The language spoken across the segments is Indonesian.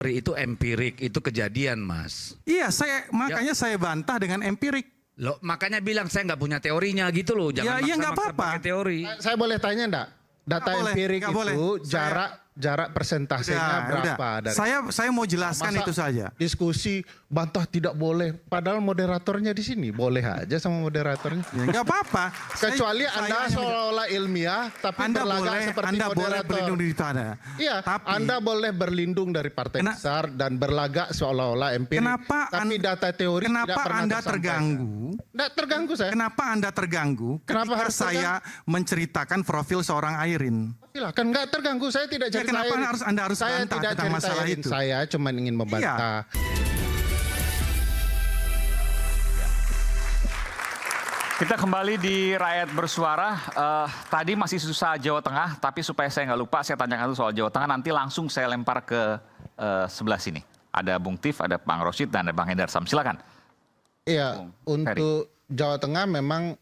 Itu empirik, itu kejadian, Mas. Iya, makanya saya bantah dengan empirik. Loh, makanya bilang saya nggak punya teorinya gitu loh. Jangan Ya, nggak maksa-maksa apa-apa. pakai teori. Saya boleh tanya enggak? Data Nggak boleh, empirik nggak boleh. itu jarak persentasenya berapa? Dari Saya mau jelaskan Masa itu saja. Diskusi bantah tidak boleh, padahal moderatornya di sini boleh aja sama moderatornya. Ya, nggak apa-apa. Kecuali Saya Anda hanya- seolah-olah ilmiah, tapi Anda berlagak boleh, seperti Anda boleh moderator. berlindung di sana. Iya, Tapi- Anda boleh berlindung dari partai besar dan berlagak seolah-olah empirik. Tapi data teori tidak Kenapa pernah Anda tersampaikan. terganggu? Nggak terganggu saya. Kenapa Anda terganggu Kenapa ketika harus saya menceritakan profil seorang Airin? Silakan, nggak terganggu. Saya tidak Ya, cerita kenapa Airin. Anda harus saya bantah tidak tentang cerita masalah Airin. itu? Iya. Saya cuma ingin membantah. Kita kembali di Rakyat Bersuara. Tadi masih susah Jawa Tengah, tapi supaya saya nggak lupa, saya tanyakan dulu soal Jawa Tengah. Nanti langsung saya lempar ke sebelah sini. Ada Bung Tif, ada Bang Rosyid, dan ada Bang Hendar Sam. Silakan. Iya, Bung untuk Jawa Tengah memang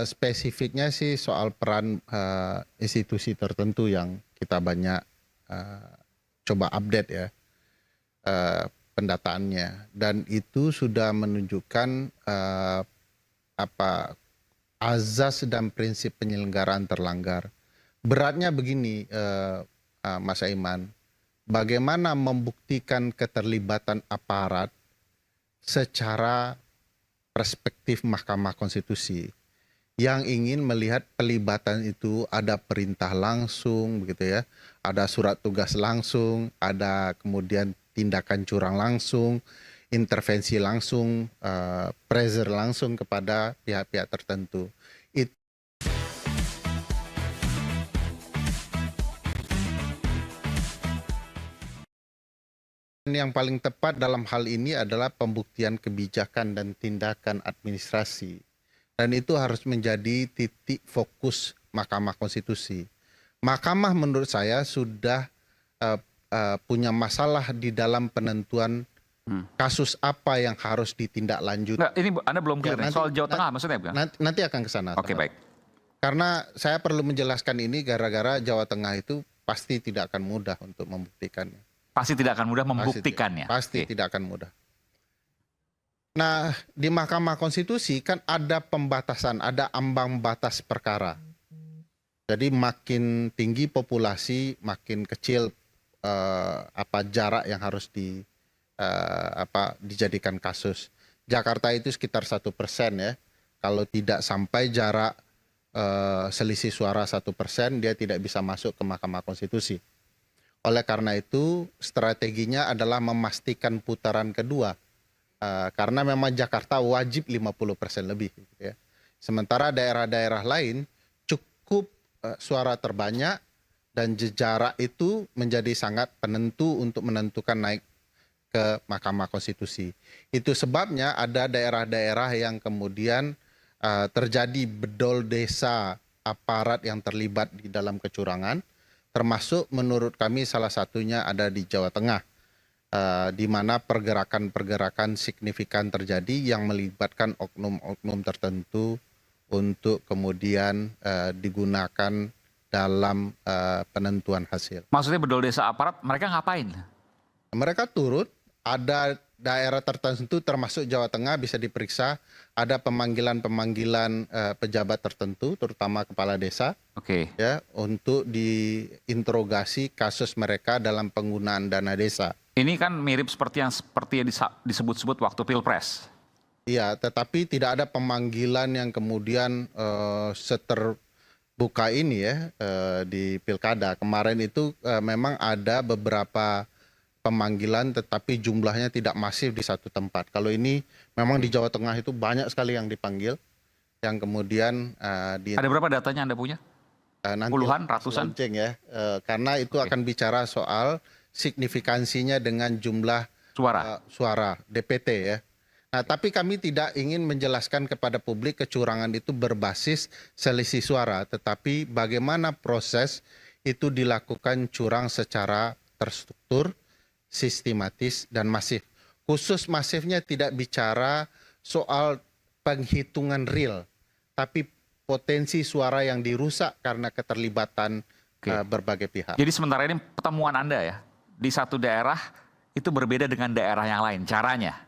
spesifiknya sih soal peran institusi tertentu yang kita banyak coba update ya pendataannya, dan itu sudah menunjukkan azas dan prinsip penyelenggaraan terlanggar. Beratnya begini, Mas Aiman, bagaimana membuktikan keterlibatan aparat secara perspektif Mahkamah Konstitusi yang ingin melihat pelibatan itu ada perintah langsung begitu ya, ada surat tugas langsung, ada kemudian tindakan curang langsung, intervensi langsung, pressure langsung kepada pihak-pihak tertentu. Yang paling tepat dalam hal ini adalah pembuktian kebijakan dan tindakan administrasi. Dan itu harus menjadi titik fokus Mahkamah Konstitusi. Mahkamah menurut saya sudah punya masalah di dalam penentuan kasus apa yang harus ditindaklanjuti. Nggak, ini Anda belum clear Ya, nih. Soal Jawa Tengah maksudnya bukan? Nanti akan ke sana. Oke, baik. Karena saya perlu menjelaskan ini gara-gara Jawa Tengah itu pasti tidak akan mudah untuk membuktikannya. Pasti tidak akan mudah membuktikannya. Pasti Oke. tidak akan mudah. Nah, di Mahkamah Konstitusi kan ada pembatasan, ada ambang batas perkara. Jadi makin tinggi populasi, makin kecil jarak yang harus dijadikan kasus. Jakarta itu sekitar 1% ya. Kalau tidak sampai jarak selisih suara 1%, dia tidak bisa masuk ke Mahkamah Konstitusi. Oleh karena itu, strateginya adalah memastikan putaran kedua. Karena memang Jakarta wajib 50% lebih. Gitu ya. Sementara daerah-daerah lain cukup suara terbanyak dan jarak itu menjadi sangat penentu untuk menentukan naik ke Mahkamah Konstitusi. Itu sebabnya ada daerah-daerah yang kemudian terjadi bedol desa aparat yang terlibat di dalam kecurangan. Termasuk menurut kami salah satunya ada di Jawa Tengah, di mana pergerakan-pergerakan signifikan terjadi yang melibatkan oknum-oknum tertentu untuk kemudian digunakan dalam penentuan hasil. Maksudnya bedol desa aparat, mereka ngapain? Mereka turut, ada daerah tertentu termasuk Jawa Tengah bisa diperiksa, ada pemanggilan-pemanggilan pejabat tertentu, terutama kepala desa, ya, untuk diinterogasi kasus mereka dalam penggunaan dana desa. Ini kan mirip seperti yang disebut-sebut waktu Pilpres. Iya, tetapi tidak ada pemanggilan yang kemudian seterbuka ini ya di Pilkada. Kemarin itu memang ada beberapa pemanggilan tetapi jumlahnya tidak masif di satu tempat. Kalau ini memang di Jawa Tengah itu banyak sekali yang dipanggil, yang kemudian Ada berapa datanya Anda punya? nanti Puluhan, ratusan? launching ya, karena itu akan bicara soal signifikansinya dengan jumlah suara DPT ya. Nah, tapi kami tidak ingin menjelaskan kepada publik kecurangan itu berbasis selisih suara, tetapi bagaimana proses itu dilakukan curang secara terstruktur, sistematis dan masif. Khusus masifnya tidak bicara soal penghitungan real, tapi potensi suara yang dirusak karena keterlibatan berbagai pihak. Jadi sementara ini pertemuan Anda ya, di satu daerah itu berbeda dengan daerah yang lain caranya.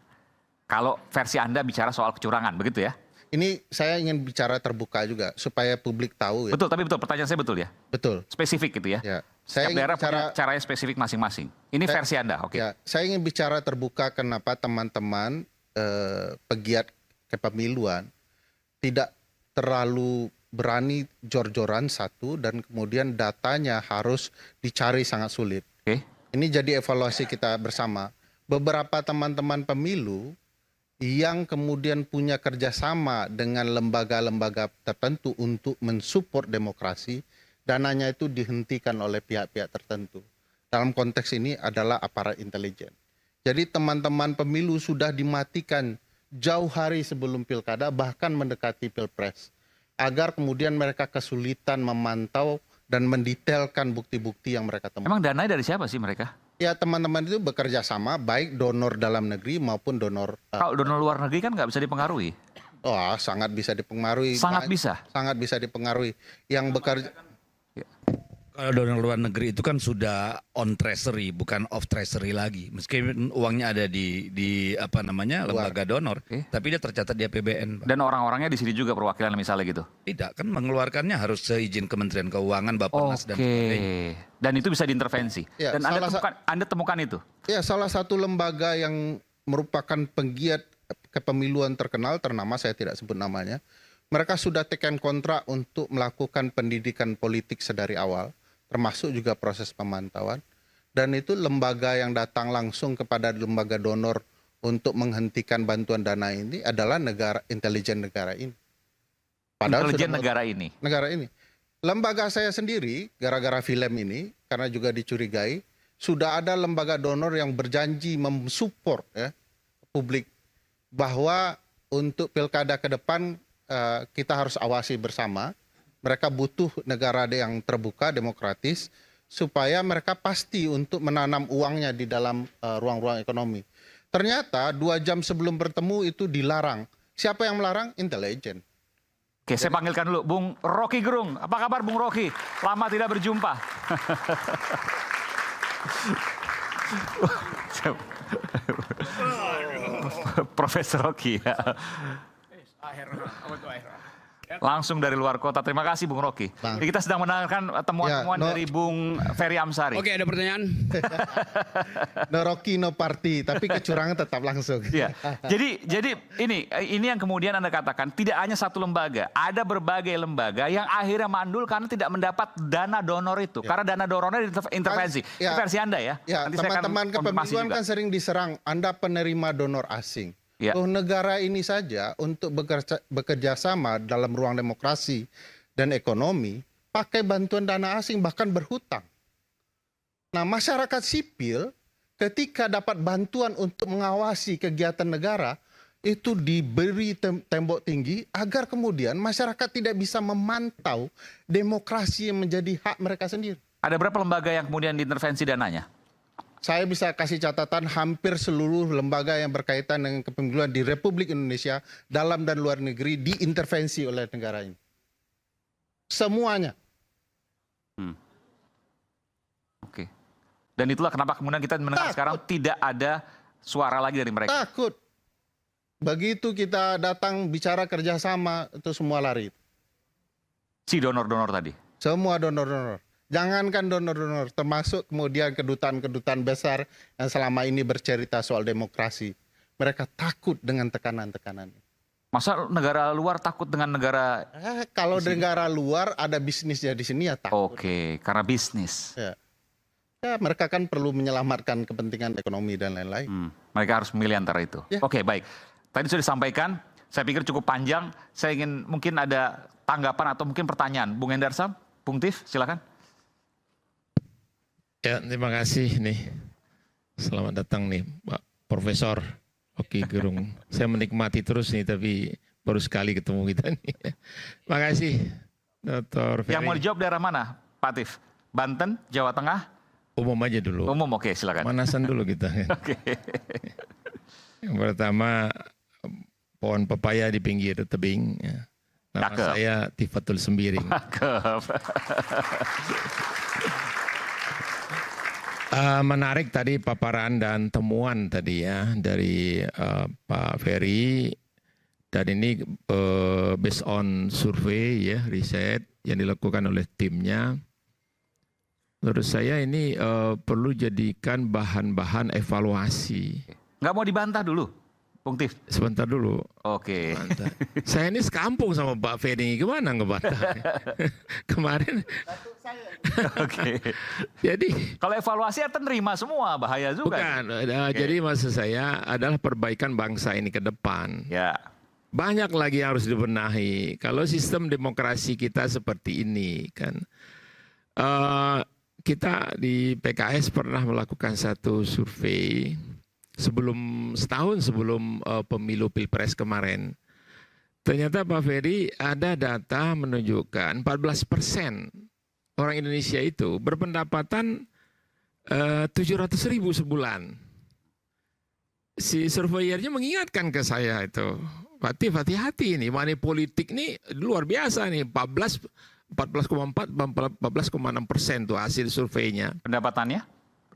Kalau versi Anda bicara soal kecurangan, begitu ya? Ini saya ingin bicara terbuka juga supaya publik tahu. Ya. Betul, tapi betul pertanyaan saya betul ya? Betul. Spesifik gitu ya? Ya. Setiap Saya ingin daerah bicara, punya caranya spesifik masing-masing. Ini versi Anda, oke. Ya, saya ingin bicara terbuka kenapa teman-teman pegiat kepemiluan tidak terlalu berani jor-joran satu dan kemudian datanya harus dicari sangat sulit. Oke. Ini jadi evaluasi kita bersama. Beberapa teman-teman pemilu yang kemudian punya kerjasama dengan lembaga-lembaga tertentu untuk mensupport demokrasi, dananya itu dihentikan oleh pihak-pihak tertentu. Dalam konteks ini adalah aparat intelijen. Jadi teman-teman pemilu sudah dimatikan jauh hari sebelum pilkada, bahkan mendekati pilpres. Agar kemudian mereka kesulitan memantau dan mendetailkan bukti-bukti yang mereka temukan. Emang dananya dari siapa sih mereka? Ya teman-teman itu bekerja sama, baik donor dalam negeri maupun donor... Kalau donor luar negeri kan nggak bisa dipengaruhi. Wah, sangat bisa dipengaruhi. Sangat bisa? Sangat bisa dipengaruhi. Yang bekerja... Kalau donor luar negeri itu kan sudah on treasury, bukan off treasury lagi. Meskipun uangnya ada di apa namanya lembaga donor, tapi dia tercatat di APBN. Pak. Dan orang-orangnya di sini juga perwakilan misalnya gitu? Tidak, kan mengeluarkannya harus seizin Kementerian Keuangan, Bappenas dan Oke. sebagainya. Dan itu bisa diintervensi. Ya, Dan Anda temukan itu? Ya, salah satu lembaga yang merupakan penggiat kepemiluan terkenal, ternama, saya tidak sebut namanya. Mereka sudah tekan kontrak untuk melakukan pendidikan politik sedari awal, termasuk juga proses pemantauan. Dan itu lembaga yang datang langsung kepada lembaga donor untuk menghentikan bantuan dana ini adalah intelijen negara ini. Intelijen negara ini? Negara ini. Lembaga saya sendiri, gara-gara film ini, karena juga dicurigai, sudah ada lembaga donor yang berjanji mensupport ya, publik bahwa untuk pilkada ke depan kita harus awasi bersama. Mereka butuh negara yang terbuka, demokratis, supaya mereka pasti untuk menanam uangnya di dalam ruang-ruang ekonomi. Ternyata 2 jam sebelum bertemu itu dilarang. Siapa yang melarang? Intelijen. Oke, saya panggilkan dulu Bung Rocky Gerung. Apa kabar Bung Rocky? Lama tidak berjumpa. Profesor Rocky ya. Langsung dari luar kota. Terima kasih Bung Rocky. Jadi kita sedang mendengarkan temuan-temuan dari Bung Ferry Amsari. Oke, ada pertanyaan? No Rocky, no party, tapi kecurangan tetap langsung. Iya. Jadi ini yang kemudian Anda katakan tidak hanya satu lembaga, ada berbagai lembaga yang akhirnya mandul karena tidak mendapat dana donor itu. Karena dana donornya intervensi. Ya, Ini versi Anda ya. Ya, Nanti saya akan teman-teman konfirmasi kepemiluan juga. kan sering diserang, Anda penerima donor asing. Ya. Loh, negara ini saja untuk bekerja sama dalam ruang demokrasi dan ekonomi, pakai bantuan dana asing, bahkan berhutang. Nah, masyarakat sipil ketika dapat bantuan untuk mengawasi kegiatan negara, itu diberi tembok tinggi agar kemudian masyarakat tidak bisa memantau demokrasi yang menjadi hak mereka sendiri. Ada berapa lembaga yang kemudian diintervensi dananya? Saya bisa kasih catatan hampir seluruh lembaga yang berkaitan dengan kepemiluan di Republik Indonesia, dalam dan luar negeri, diintervensi oleh negara ini. Semuanya. Oke. Dan itulah kenapa kemudian kita mendengar sekarang tidak ada suara lagi dari mereka. Takut. Begitu kita datang bicara kerjasama, itu semua lari. Si donor-donor tadi. Semua donor-donor. Jangankan donor-donor, termasuk kemudian kedutaan-kedutaan besar yang selama ini bercerita soal demokrasi. Mereka takut dengan tekanan-tekanan. Masa negara luar takut dengan negara... Kalau negara luar ada bisnisnya di sini ya takut. Oke, karena bisnis. Ya. Ya, mereka kan perlu menyelamatkan kepentingan ekonomi dan lain-lain. Mereka harus memilih antara itu. Ya. Oke, baik. Tadi sudah disampaikan, saya pikir cukup panjang. Saya ingin mungkin ada tanggapan atau mungkin pertanyaan. Bung Hendarsam, Bung Tif, silakan. Ya, terima kasih nih. Selamat datang nih, Pak Profesor Rocky Gerung. Saya menikmati terus nih, tapi baru sekali ketemu kita nih. Terima kasih, Dr. Ferry. Yang mau dijawab daerah mana, Pak Tif? Banten, Jawa Tengah? Umum aja dulu. Umum, oke, silakan. Manasan dulu kita. Oke. Yang pertama, pohon pepaya di pinggir tebing. Nama Cakep. saya Tifatul Sembiring. Cakep. Menarik tadi paparan dan temuan tadi ya dari Pak Ferry. Dan ini based on survei ya, riset yang dilakukan oleh timnya. Menurut saya ini perlu jadikan bahan-bahan evaluasi. Nggak mau dibantah dulu, Bung Tif? Sebentar dulu. Oke. Mantap. Saya ini sekampung sama Pak Ferry, gimana ngebantah? Kemarin. Oke. Jadi Kalau evaluasi artinya nerima semua, bahaya juga. bukan. Jadi maksud saya adalah perbaikan bangsa ini ke depan. Ya. Banyak lagi yang harus dibenahi. Kalau sistem demokrasi kita seperti ini kan, kita di PKS pernah melakukan satu survei setahun sebelum pemilu Pilpres kemarin. Ternyata Pak Ferry ada data menunjukkan 14% orang Indonesia itu berpendapatan 700.000 sebulan. Si surveyornya mengingatkan ke saya itu, Pak Tif, hati-hati nih, money politik nih luar biasa nih, 14,4, 14,6% tuh hasil surveinya. Pendapatannya?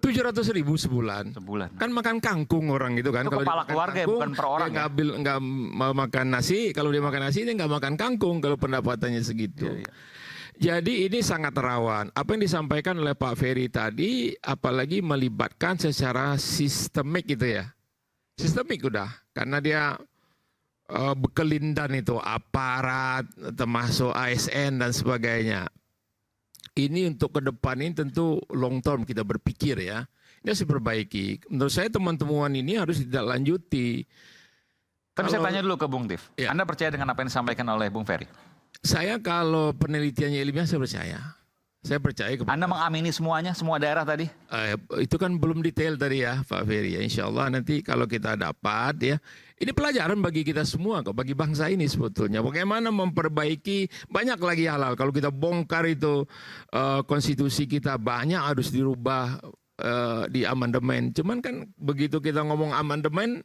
700.000 sebulan. Sebulan. Kan makan kangkung orang gitu kan. Itu kepala dia makan keluarga ya, kangkung, bukan per orang dia nggak mau makan nasi. Kalau dia makan nasi dia nggak makan kangkung kalau pendapatannya segitu. Iya, iya. Jadi ini sangat rawan. Apa yang disampaikan oleh Pak Ferry tadi, apalagi melibatkan secara sistemik gitu ya. Sistemik udah, karena dia bekelindan itu aparat, termasuk ASN dan sebagainya. Ini untuk ke depan ini tentu long term kita berpikir ya. Ini harus diperbaiki. Menurut saya teman-teman ini harus ditindaklanjuti. Tapi saya tanya dulu ke Bung Tif. Ya. Anda percaya dengan apa yang disampaikan oleh Bung Ferry? Saya kalau penelitiannya ilmiah saya percaya. Saya percaya kepada Anda mengamini semuanya, semua daerah tadi? itu kan belum detail tadi ya Pak Ferry ya. Insya Allah nanti kalau kita dapat ya. Ini pelajaran bagi kita semua kok, bagi bangsa ini sebetulnya. Bagaimana memperbaiki, banyak lagi hal-hal. Kalau kita bongkar itu konstitusi kita banyak harus dirubah di amandemen. Cuman kan begitu kita ngomong amandemen,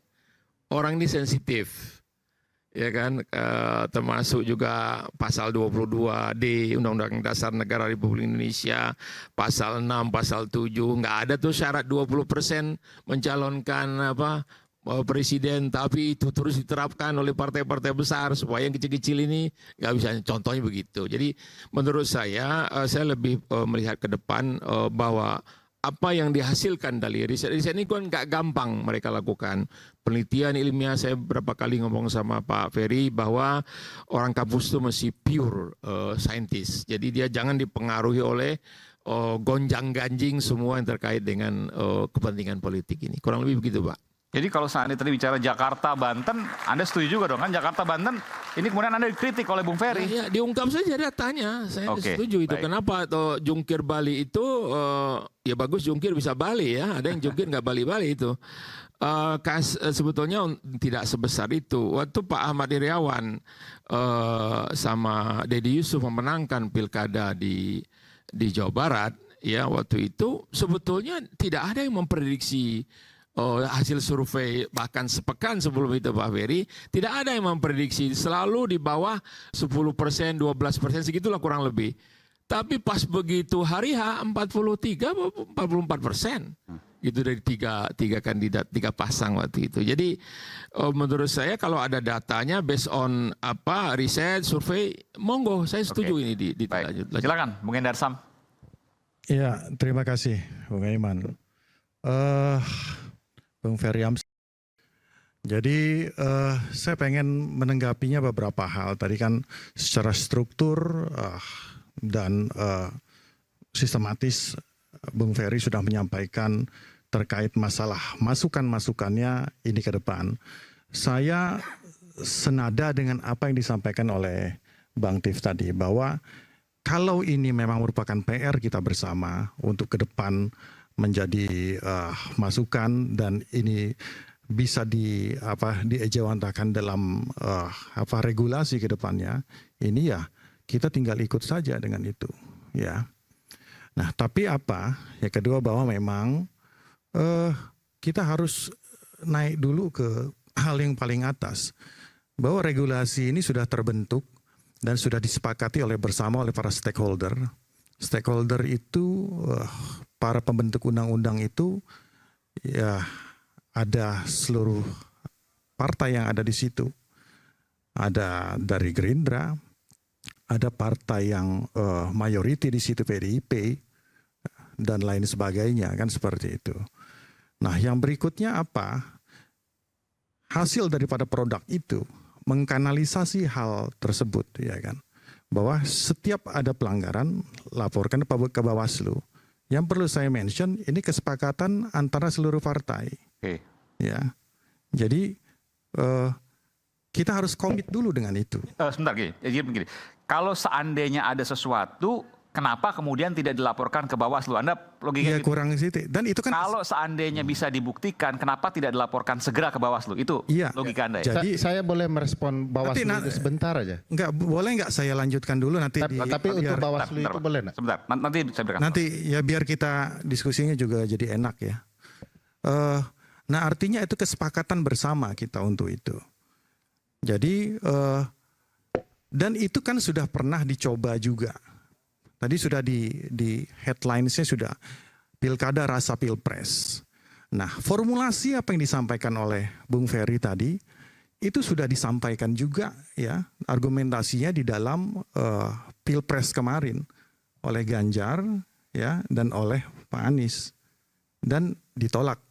orang ini sensitif. Ya kan, termasuk juga pasal 22D Undang-Undang Dasar Negara Republik Indonesia, pasal 6, pasal 7, nggak ada tuh syarat 20% mencalonkan presiden, tapi itu terus diterapkan oleh partai-partai besar supaya yang kecil-kecil ini nggak bisa, contohnya begitu. Jadi menurut saya lebih melihat ke depan bahwa apa yang dihasilkan dari riset ini kan nggak gampang mereka lakukan. Penelitian ilmiah, saya berapa kali ngomong sama Pak Ferry bahwa orang kampus itu masih pure scientist. Jadi dia jangan dipengaruhi oleh gonjang-ganjing semua yang terkait dengan kepentingan politik ini. Kurang lebih begitu, Pak. Jadi kalau saat ini tadi bicara Jakarta, Banten, Anda setuju juga dong kan Jakarta, Banten, ini kemudian Anda dikritik oleh Bung Ferry. Ya, diungkap saja datanya. Saya setuju itu. Baik. Kenapa jungkir Bali itu, ya bagus jungkir bisa Bali ya. Ada yang jungkir nggak Bali-Bali itu. Sebetulnya tidak sebesar itu. Waktu Pak Ahmad Iriawan sama Deddy Yusuf memenangkan pilkada di Jawa Barat, ya waktu itu sebetulnya tidak ada yang memprediksi hasil survei bahkan sepekan sebelum itu Pak Ferry, tidak ada yang memprediksi, selalu di bawah 10%, 12%, segitulah kurang lebih. Tapi pas begitu hari H 43, 44%. Gitu dari tiga kandidat, 3 pasang waktu itu. Jadi menurut saya kalau ada datanya based on riset, survei, monggo saya setuju ini Baik. Silakan Bung Endar Sam. Ya, terima kasih Bung Aiman. Bung Ferry Amsari. Jadi saya pengen menanggapinya beberapa hal. Tadi kan secara struktur dan sistematis Bung Ferry sudah menyampaikan terkait masalah masukan-masukannya ini ke depan. Saya senada dengan apa yang disampaikan oleh Bang Tif tadi, bahwa kalau ini memang merupakan PR kita bersama untuk ke depan menjadi masukan dan ini bisa diejawantakan dalam regulasi ke depannya, ini ya kita tinggal ikut saja dengan itu ya. Nah, tapi yang kedua bahwa memang kita harus naik dulu ke hal yang paling atas, bahwa regulasi ini sudah terbentuk dan sudah disepakati bersama oleh para stakeholder. Stakeholder itu para pembentuk undang-undang itu ya ada seluruh partai yang ada di situ. Ada dari Gerindra, ada partai yang mayoriti di situ PDIP dan lain sebagainya, kan seperti itu. Nah, yang berikutnya apa? Hasil daripada produk itu mengkanalisasi hal tersebut, ya kan? Bahwa setiap ada pelanggaran laporkan ke Bawaslu. Yang perlu saya mention ini kesepakatan antara seluruh partai. Oke. Ya. Jadi kita harus komit dulu dengan itu. Sebentar jadi begini. Kalau seandainya ada sesuatu, kenapa kemudian tidak dilaporkan ke Bawaslu? Anda logikanya Iya, gitu. kurang situ. Dan itu kan Kalau seandainya bisa dibuktikan, kenapa tidak dilaporkan segera ke Bawaslu? Itu Iya. logika Anda ya? Jadi- Saya boleh merespon Bawaslu Nanti- itu sebentar aja. boleh nggak saya lanjutkan dulu nanti Tapi untuk Bawaslu itu boleh nggak? Sebentar, nanti saya berikan. nanti ya biar kita diskusinya juga jadi enak ya. Nah, artinya itu kesepakatan bersama kita untuk itu. Jadi dan itu kan sudah pernah dicoba juga. Tadi sudah di headlinesnya sudah pilkada rasa pilpres. Nah, formulasi apa yang disampaikan oleh Bung Ferry tadi itu sudah disampaikan juga ya argumentasinya di dalam pilpres kemarin oleh Ganjar ya dan oleh Pak Anies dan ditolak.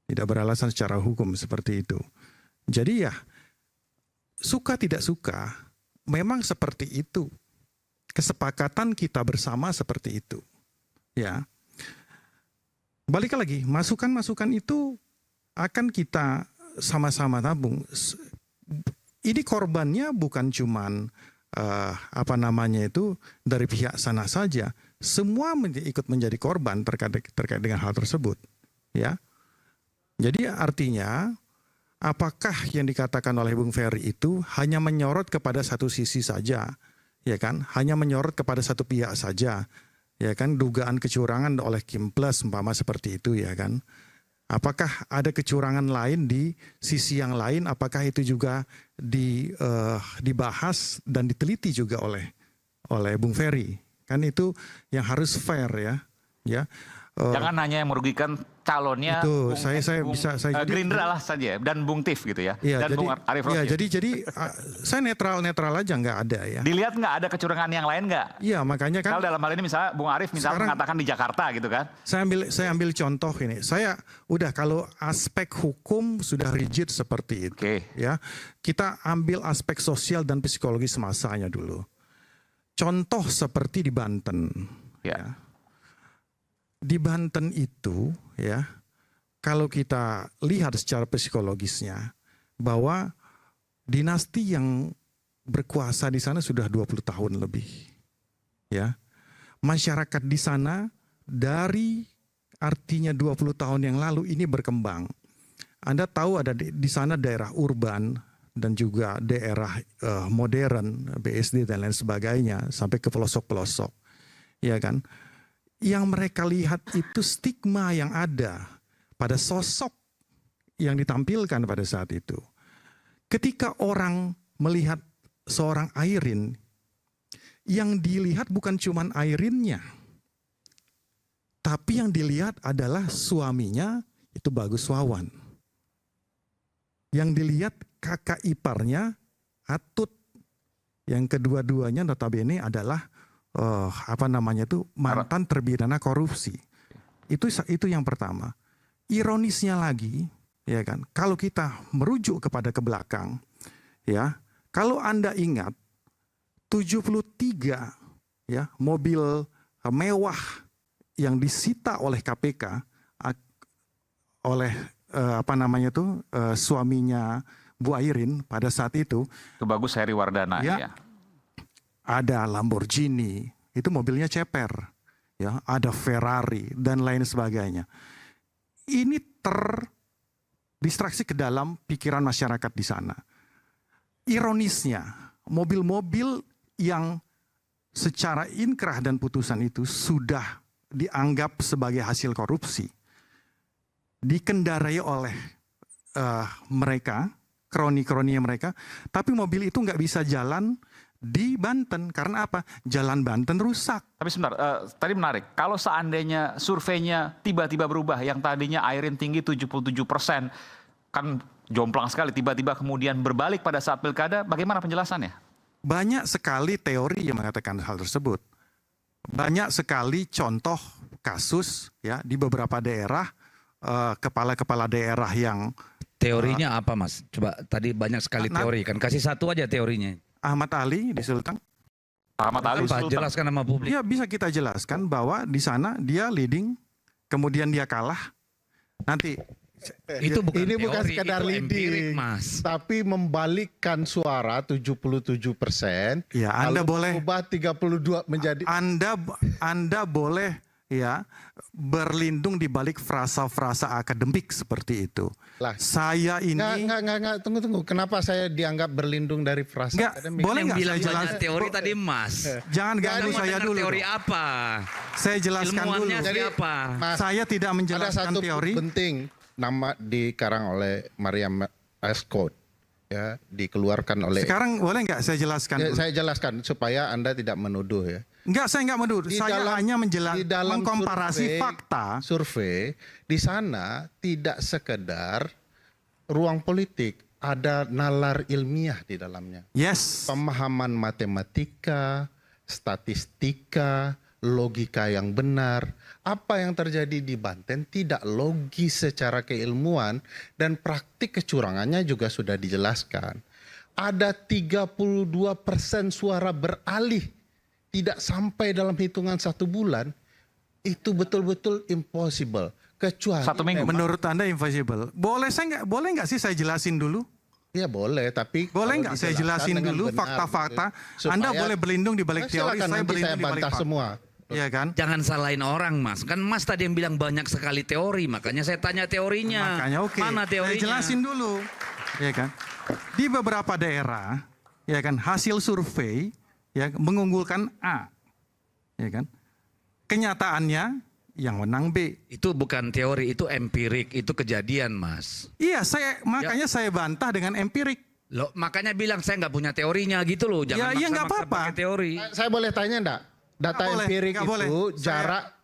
Tidak beralasan secara hukum seperti itu. Jadi ya suka tidak suka memang seperti itu. Kesepakatan kita bersama seperti itu. Ya. Balik lagi, masukan-masukan itu akan kita sama-sama tabung. Ini korbannya bukan cuman dari pihak sana saja. Semua ikut menjadi korban terkait dengan hal tersebut. Ya. Jadi artinya apakah yang dikatakan oleh Bung Ferry itu hanya menyorot kepada satu sisi saja, ya kan? Hanya menyorot kepada satu pihak saja, ya kan? Dugaan kecurangan oleh Kim Plus umpama seperti itu, ya kan? Apakah ada kecurangan lain di sisi yang lain? Apakah itu juga dibahas dan diteliti juga oleh Bung Ferry? Kan itu yang harus fair ya. Jangan hanya yang merugikan calonnya. Itu saya jadi Gerindra lah saja dan Bung Tif gitu ya. Iya, Dan jadi, Bung Arief Rosyid. jadi saya netral aja nggak ada ya. Dilihat nggak ada kecurangan yang lain nggak? Iya, makanya kan Kalau dalam hal ini misalnya Bung Arief misalnya Sekarang- mengatakan di Jakarta gitu kan. saya ambil contoh ini. Saya udah kalau aspek hukum sudah rigid seperti itu. Oke. Ya, kita ambil aspek sosial dan psikologis masanya dulu. Contoh seperti di Banten. Ya. Di Banten itu ya, kalau kita lihat secara psikologisnya bahwa dinasti yang berkuasa di sana sudah 20 tahun lebih. Ya. Masyarakat di sana dari artinya 20 tahun yang lalu ini berkembang. Anda tahu ada di sana daerah urban dan juga daerah modern, BSD dan lain sebagainya sampai ke pelosok-pelosok. Ya kan? Yang mereka lihat itu stigma yang ada pada sosok yang ditampilkan pada saat itu. Ketika orang melihat seorang Airin, yang dilihat bukan cuma Airinnya, tapi yang dilihat adalah suaminya itu Bagus Wawan. Yang dilihat kakak iparnya Atut, yang kedua-duanya notabene adalah mantan terpidana korupsi. Itu yang pertama. Ironisnya lagi, ya kan, kalau kita merujuk kepada ke belakang, ya, kalau Anda ingat 73 ya mobil mewah yang disita oleh KPK oleh suaminya Bu Airin pada saat itu. Itu Bagus Heri Wardana Ya. ya. Ada Lamborghini, itu mobilnya ceper, ya, ada Ferrari dan lain sebagainya. Ini terdistraksi ke dalam pikiran masyarakat di sana. Ironisnya, mobil-mobil yang secara inkrah dan putusan itu sudah dianggap sebagai hasil korupsi, dikendarai oleh mereka, kroni-kroninya mereka, tapi mobil itu nggak bisa jalan di Banten. Karena apa? Jalan Banten rusak. Tapi sebentar, tadi menarik. Kalau seandainya surveinya tiba-tiba berubah, yang tadinya Airin tinggi 77%, kan jomplang sekali, tiba-tiba kemudian berbalik pada saat pilkada, bagaimana penjelasannya? Banyak sekali teori yang mengatakan hal tersebut. Banyak sekali contoh kasus ya di beberapa daerah, kepala-kepala daerah yang Teorinya apa Mas? Coba tadi banyak sekali teori kan. Kasih satu aja teorinya. Ahmad Ali di Sulteng. Ahmad Ali Apa? Sultan. Jelaskan sama publik. Ya bisa kita jelaskan bahwa di sana dia leading, kemudian dia kalah. Nanti Itu bukan Ini teori, bukan sekedar itu leading, empirik, Mas. tapi membalikkan suara 77%. ya Anda lalu boleh ubah 32 menjadi Anda boleh ya berlindung di balik frasa-frasa akademik seperti itu. Lah. Saya ini Nggak, tunggu. Kenapa saya dianggap berlindung dari frasa Nggak, akademik? boleh Yang nggak bilang saya banyak jelas? teori tadi Mas. Jangan ganggu Mau saya dengar dulu. teori dong. apa? Saya jelaskan dulu. Ilmuannya siapa? Mas, Saya tidak ada menjelaskan satu teori. penting nama dikarang oleh Mariam Ascott, ya, dikeluarkan oleh. Sekarang boleh nggak saya jelaskan Ya, dulu? saya jelaskan supaya Anda tidak menuduh ya. Enggak, saya nggak menuduh. Di Saya dalam- hanya di dalam mengkomparasi fakta. Survei di sana tidak sekedar ruang politik, ada nalar ilmiah di dalamnya. Yes. Pemahaman matematika, statistika, logika yang benar. Apa yang terjadi di Banten tidak logis secara keilmuan dan praktik kecurangannya juga sudah dijelaskan. Ada 32% suara beralih tidak sampai dalam hitungan 1 bulan. Itu betul-betul impossible. Kecuali 1 minggu. Menurut Anda invisible. Boleh nggak sih saya jelasin dulu? Ya boleh, tapi Boleh kalau nggak saya dijelaskan jelasin dengan dulu benar, fakta-fakta? gitu. Anda Supaya- boleh berlindung di balik teori, Silakan, saya nanti berlindung saya di balik bantah fakta. semua. Iya kan? Jangan salahin orang Mas. Kan Mas tadi yang bilang banyak sekali teori. Makanya saya tanya teorinya. Makanya oke. Mana teorinya? Saya jelasin dulu. Ya kan? Di beberapa daerah, ya kan, hasil survei ya mengunggulkan A. Ya kan? Kenyataannya yang menang B. Itu bukan teori, itu empirik, itu kejadian Mas. Iya, makanya Ya. saya bantah dengan empirik. Loh, makanya bilang saya nggak punya teorinya gitu loh. Jangan Ya, nggak maksa-maksa apa-apa. pakai teori. Saya boleh tanya enggak? Data Nggak boleh, empirik nggak boleh. itu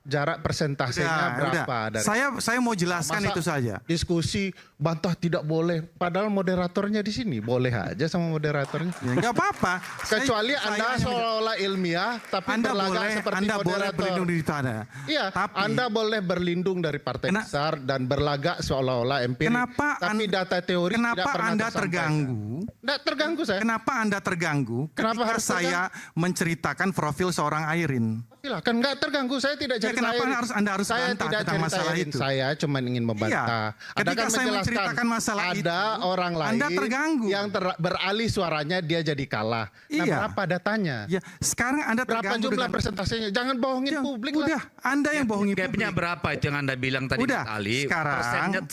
jarak persentasenya berapa dari Saya mau jelaskan Masa itu saja. Diskusi bantah tidak boleh, padahal moderatornya di sini. Boleh aja sama moderatornya. Ya, nggak apa-apa. Kecuali Saya Anda hanya seolah-olah ilmiah tapi Anda berlagak boleh, seperti Anda boleh moderator. berlindung di sana. Iya, Tapi Anda boleh berlindung dari partai besar dan berlagak seolah-olah empirik. Tapi data teori tidak kenapa pernah Anda tersampaikan. terganggu? Nggak terganggu saya. Kenapa Anda terganggu Kenapa ketika harus saya menceritakan profil seorang Airin? Silakan, nggak terganggu. Saya tidak Ya, cerita kenapa Airin. Anda harus saya bantah tidak tentang cerita masalah Airin. itu? Saya cuma ingin membantah. Iya, Anda ketika kan saya menjelaskan menceritakan masalah ada itu, orang lain Anda terganggu. yang beralih suaranya dia jadi kalah. Nah, Iya. berapa datanya? Ya, sekarang Anda Berapa terganggu jumlah dengan persentasenya? Jangan bohongin Ya, publik udah, lah. Anda yang bohongi Gapnya publik. berapa itu yang Anda bilang tadi Udah, Mas Ali? sekarang-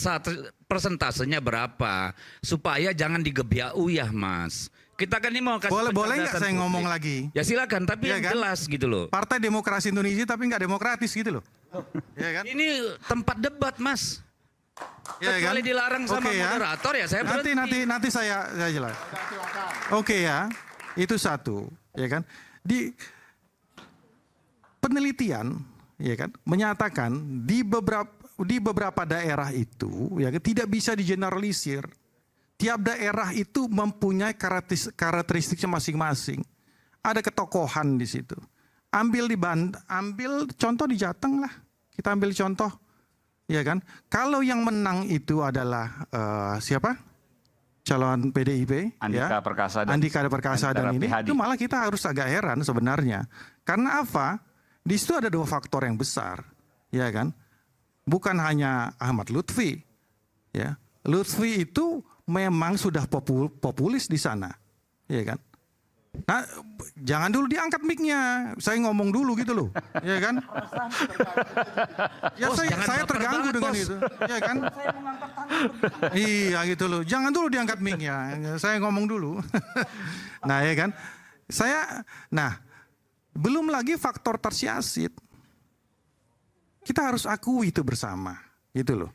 Persentasenya berapa? Supaya jangan digebiak uyah Mas. Kita kan ini mau kasih Boleh nggak pencerdasan saya publik. ngomong lagi? Ya silakan, tapi Iya yang kan? jelas gitu loh. Partai Demokrasi Indonesia tapi nggak demokratis gitu loh. Ya kan? Ini tempat debat Mas. Ya Kecuali kan? dilarang sama Oke ya. moderator ya saya berhenti. Nanti saya jelas. Oke ya, itu satu, ya kan? Di penelitian, ya kan, menyatakan di beberapa daerah itu, ya kan, tidak bisa digeneralisir. Tiap daerah itu mempunyai karakteristiknya masing-masing. Ada ketokohan di situ. Ambil contoh di Jateng lah. Kita ambil contoh, ya kan? Kalau yang menang itu adalah siapa? Calon PDIP, Andika ya. Perkasa dan Andika Perkasa Hendra dan ini, Prihadi. itu malah kita harus agak heran sebenarnya. Karena apa? Di situ ada 2 faktor yang besar, ya kan? Bukan hanya Ahmad Lutfi, ya. Lutfi itu memang sudah populis di sana, ya kan? Nah, jangan dulu diangkat mic-nya. Saya ngomong dulu gitu loh, ya kan? Ya Bos, jangan saya baper terganggu banget, dengan Bos. itu, ya kan? Iya gitu loh. Jangan dulu diangkat mic-nya. Saya ngomong dulu. Nah, ya kan? Belum lagi faktor tersiasit. Kita harus akui itu bersama, gitu loh.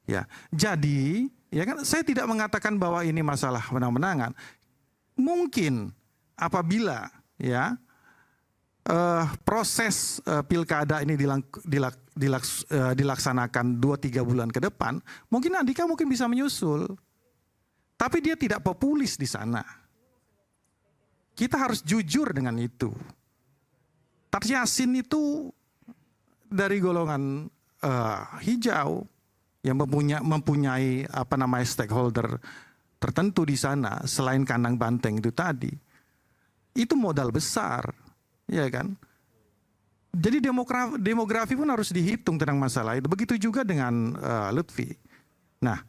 Ya. Jadi, ya kan, saya tidak mengatakan bahwa ini masalah menang-menangan. Mungkin apabila ya, proses pilkada ini dilaksanakan 2-3 bulan ke depan, mungkin Andika mungkin bisa menyusul. Tapi dia tidak populis di sana. Kita harus jujur dengan itu. Taj Yassin itu dari golongan hijau yang mempunyai stakeholder tertentu di sana selain kandang banteng itu tadi. Itu modal besar, ya kan? Jadi demografi pun harus dihitung tentang masalah itu. Begitu juga dengan Lutfi. Nah,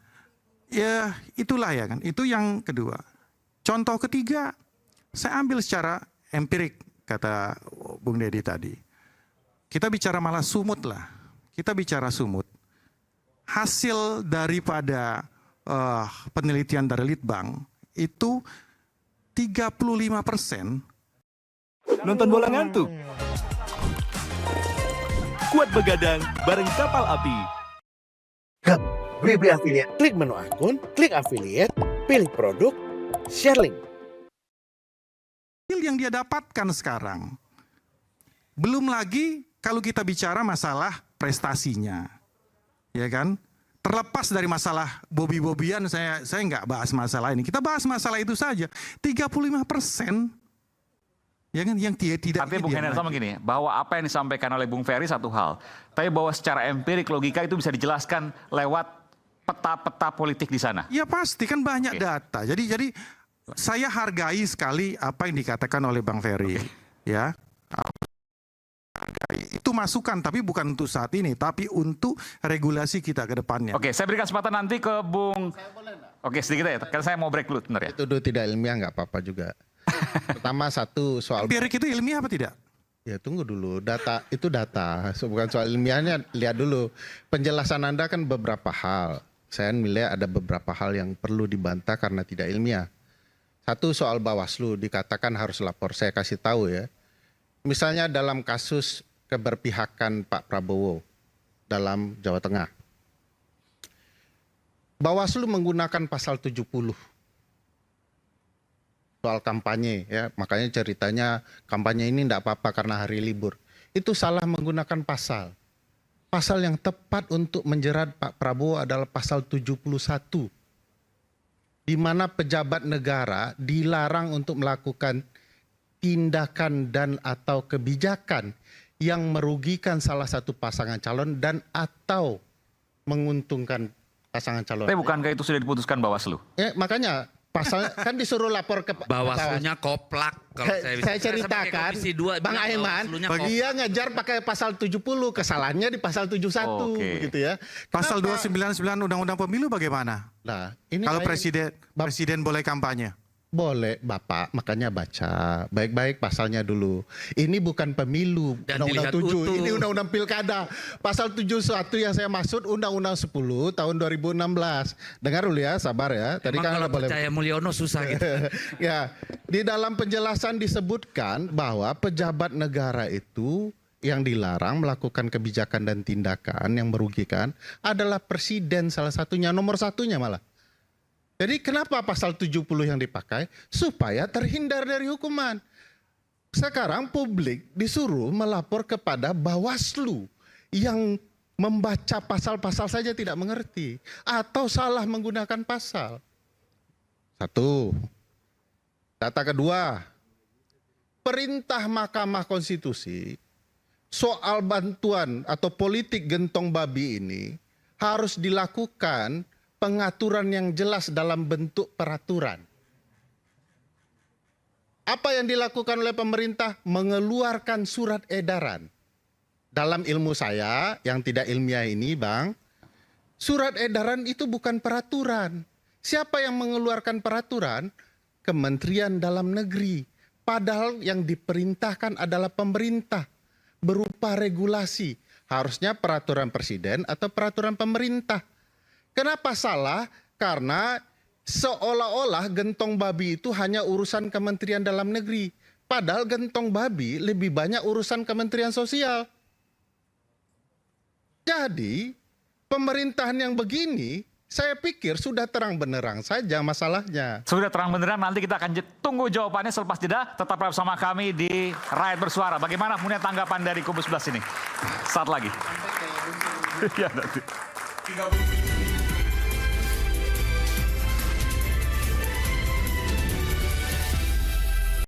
ya itulah ya kan. Itu yang kedua. Contoh ketiga, saya ambil secara empirik kata Bung Deddy tadi. Kita bicara malah sumut lah. Kita bicara sumut. Hasil daripada penelitian dari Litbang itu 35%. Nonton bola ngantuk? Kuat begadang bareng kapal api. Beli affiliate, klik menu akun, klik affiliate, pilih produk, share link. Yang dia dapatkan sekarang. Belum lagi kalau kita bicara masalah prestasinya. Ya kan? Terlepas dari masalah Bobby-Bobbian, saya nggak bahas masalah ini. Kita bahas masalah itu saja. 35%. Ya kan, yang tidak. Artinya Bung Hendarto begini, bahwa apa yang disampaikan oleh Bung Ferry satu hal, tapi bahwa secara empirik logika itu bisa dijelaskan lewat peta-peta politik di sana. Ya pasti kan banyak data. Jadi saya hargai sekali apa yang dikatakan oleh Bang Ferry. Ya, itu masukan, tapi bukan untuk saat ini, tapi untuk regulasi kita ke depannya. Oke, saya berikan kesempatan nanti ke Bung. Oke, sedikit ya, karena saya mau break dulu, benar ya. Itu tidak ilmiah nggak apa-apa juga. Pertama satu soal Empirik itu ilmiah apa tidak? ya tunggu dulu, data itu data, bukan soal ilmiahnya. Lihat dulu penjelasan Anda kan beberapa hal. Saya nilai ada beberapa hal yang perlu dibantah karena tidak ilmiah. Satu soal Bawaslu dikatakan harus lapor. Saya kasih tahu ya. Misalnya dalam kasus keberpihakan Pak Prabowo dalam Jawa Tengah. Bawaslu menggunakan pasal 70 soal kampanye ya, makanya ceritanya kampanye ini enggak apa-apa karena hari libur. Itu salah menggunakan pasal. Pasal yang tepat untuk menjerat Pak Prabowo adalah pasal 71. Di mana pejabat negara dilarang untuk melakukan tindakan dan atau kebijakan yang merugikan salah satu pasangan calon dan atau menguntungkan pasangan calon. Tapi bukankah itu sudah diputuskan Bawaslu? Makanya pasal kan disuruh lapor ke Bawaslunya koplak. Kalau saya ceritakan, Bang Aiman, dia ngejar pakai pasal 70, kesalahannya di pasal 71 gitu ya. Pasal 299 Undang-Undang Pemilu bagaimana? Nah, ini kalau presiden boleh kampanye? Boleh, Bapak, makanya baca baik-baik pasalnya dulu. Ini bukan pemilu, Undang-Undang 7, ini Undang-Undang Pilkada. Pasal 71 yang saya maksud Undang-Undang 10 tahun 2016. Dengar dulu ya, sabar ya. Tadi kan kalau boleh percaya Mulyono susah gitu. Ya, di dalam penjelasan disebutkan bahwa pejabat negara itu yang dilarang melakukan kebijakan dan tindakan yang merugikan adalah presiden, salah satunya, nomor satunya malah. Jadi kenapa pasal 70 yang dipakai? Supaya terhindar dari hukuman. Sekarang publik disuruh melapor kepada Bawaslu yang membaca pasal-pasal saja tidak mengerti. Atau salah menggunakan pasal. Satu. Data kedua. Perintah Mahkamah Konstitusi soal bantuan atau politik gentong babi ini harus dilakukan pengaturan yang jelas dalam bentuk peraturan. Apa yang dilakukan oleh pemerintah? Mengeluarkan surat edaran. Dalam ilmu saya yang tidak ilmiah ini, Bang, surat edaran itu bukan peraturan. Siapa yang mengeluarkan peraturan? Kementerian Dalam Negeri. Padahal yang diperintahkan adalah pemerintah berupa regulasi. Harusnya peraturan presiden atau peraturan pemerintah. Kenapa salah? Karena seolah-olah gentong babi itu hanya urusan Kementerian Dalam Negeri. Padahal gentong babi lebih banyak urusan Kementerian Sosial. Jadi pemerintahan yang begini Saya pikir sudah terang benderang saja masalahnya. Sudah terang benderang, nanti kita akan tunggu jawabannya selepas jeda. Tetap bersama kami di Rakyat Bersuara. Bagaimana punya tanggapan dari kubu sebelah sini? Saat lagi. Ya, nanti.